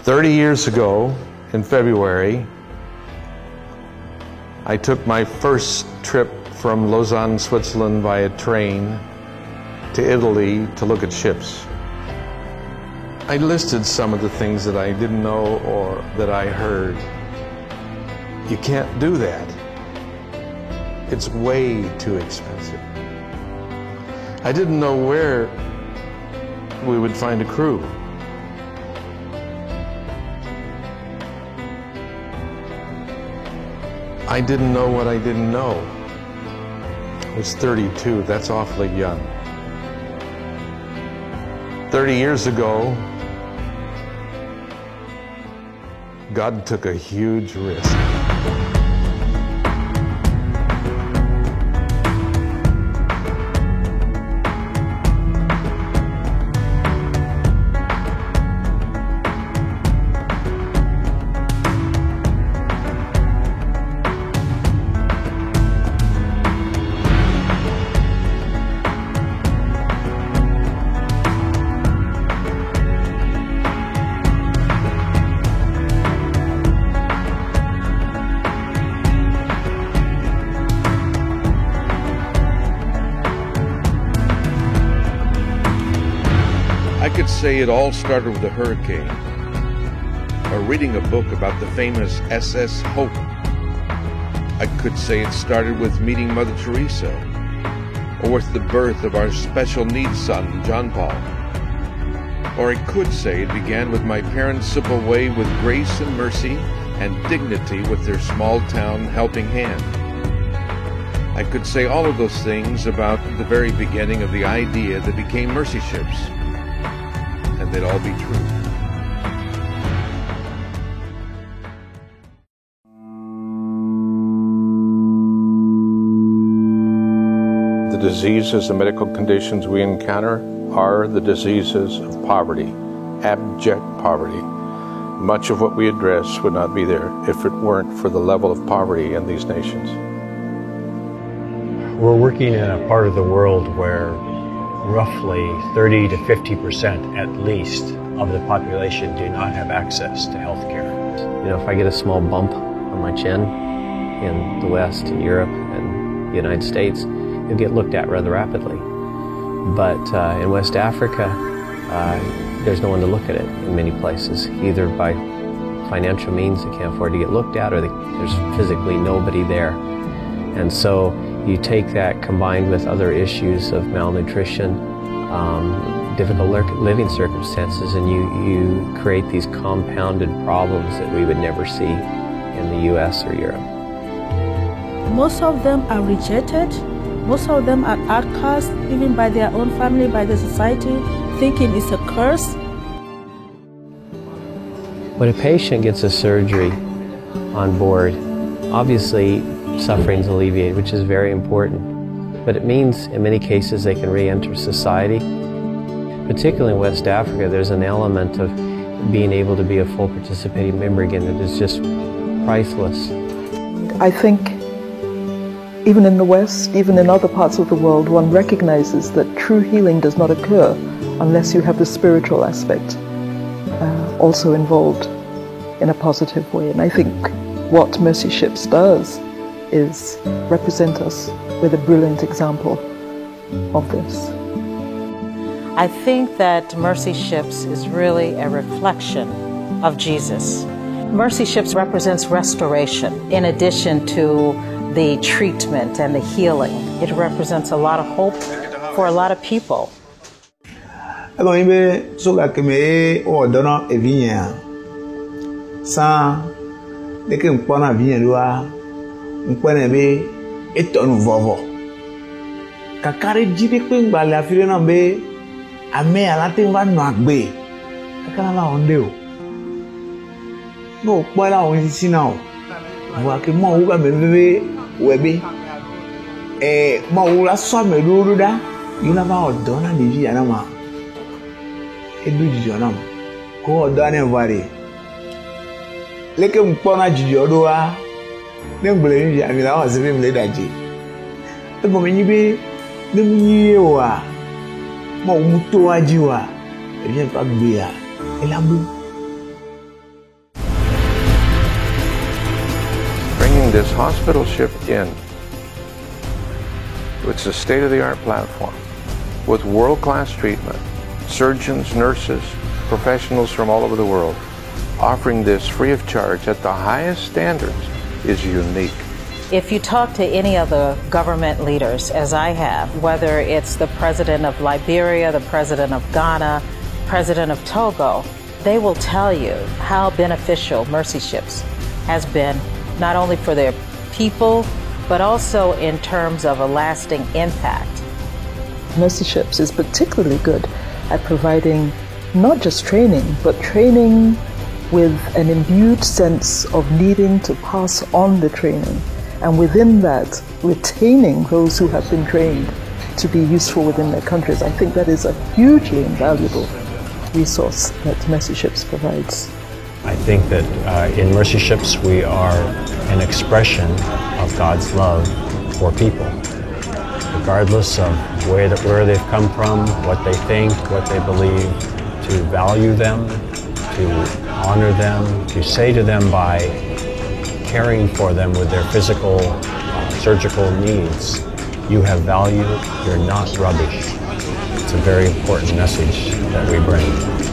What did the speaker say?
30 years ago, in February, I took my first trip from Lausanne, Switzerland via train to Italy to look at ships. I listed some of the things that I didn't know or that I heard. You can't do that. It's way too expensive. I didn't know where we would find a crew. I didn't know what I didn't know. I was 32, that's awfully young. 30 years ago, God took a huge risk. I could say it all started with a hurricane, or reading a book about the famous SS Hope. I could say it started with meeting Mother Teresa, or with the birth of our special needs son, John Paul. Or I could say it began with my parents' simple way with grace and mercy and dignity with their small town helping hand. I could say all of those things about the very beginning of the idea that became Mercy Ships. And they'd all be true. The diseases and medical conditions we encounter are the diseases of poverty, abject poverty. Much of what we address would not be there if it weren't for the level of poverty in these nations. We're working in a part of the world where roughly 30 to 50% at least of the population do not have access to health care. You know, if I get a small bump on my chin in the West, in Europe, and the United States, it'll get looked at rather rapidly. But in West Africa, there's no one to look at it in many places, either by financial means they can't afford to get looked at, or there's physically nobody there. And so you take that combined with other issues of malnutrition, difficult living circumstances, and you create these compounded problems that we would never see in the US or Europe. Most of them are rejected. Most of them are outcast, even by their own family, by the society, thinking it's a curse. When a patient gets a surgery on board, obviously suffering's alleviated, which is very important. But it means in many cases they can re-enter society. Particularly in West Africa, there's an element of being able to be a full participating member again that is just priceless. I think even in the West, even in other parts of the world, one recognizes that true healing does not occur unless you have the spiritual aspect also involved in a positive way. And I think what Mercy Ships does is represent us with a brilliant example of this. I think that Mercy Ships is really a reflection of Jesus. Mercy Ships represents restoration in addition to the treatment and the healing. It represents a lot of hope for a lot of people. Mkwenebe etonu vovo kakari jibi pe ngbale afire na be ame alate wa no agbe kakala la onde o no po la on sisi na o wa ke mo wu ga me webe mo wu la so me luru da yuna ba odo na devi ana ma edu jijo na ko odo na vare leke mpo na jijo do wa Nemble ni ami la wa se me daji. E mo mi be me mi wa. Mo mu to aji wa. E bien pa gbe ya. E la bu. this hospital ship in. It's a state-of-the-art platform with world-class treatment, surgeons, nurses, professionals from all over the world. Offering this free of charge at the highest standards is unique. If you talk to any of the government leaders, as I have, whether it's the president of Liberia, the president of Ghana, president of Togo, they will tell you how beneficial Mercy Ships has been, not only for their people, but also in terms of a lasting impact. Mercy Ships is particularly good at providing not just training, but training with an imbued sense of needing to pass on the training, and within that, retaining those who have been trained to be useful within their countries. I think that is a hugely invaluable resource that Mercy Ships provides. I think that in Mercy Ships we are an expression of God's love for people, regardless of where they've come from, what they think, what they believe, to value them, to honor them, to say to them by caring for them with their physical, surgical needs, you have value, you're not rubbish. It's a very important message that we bring.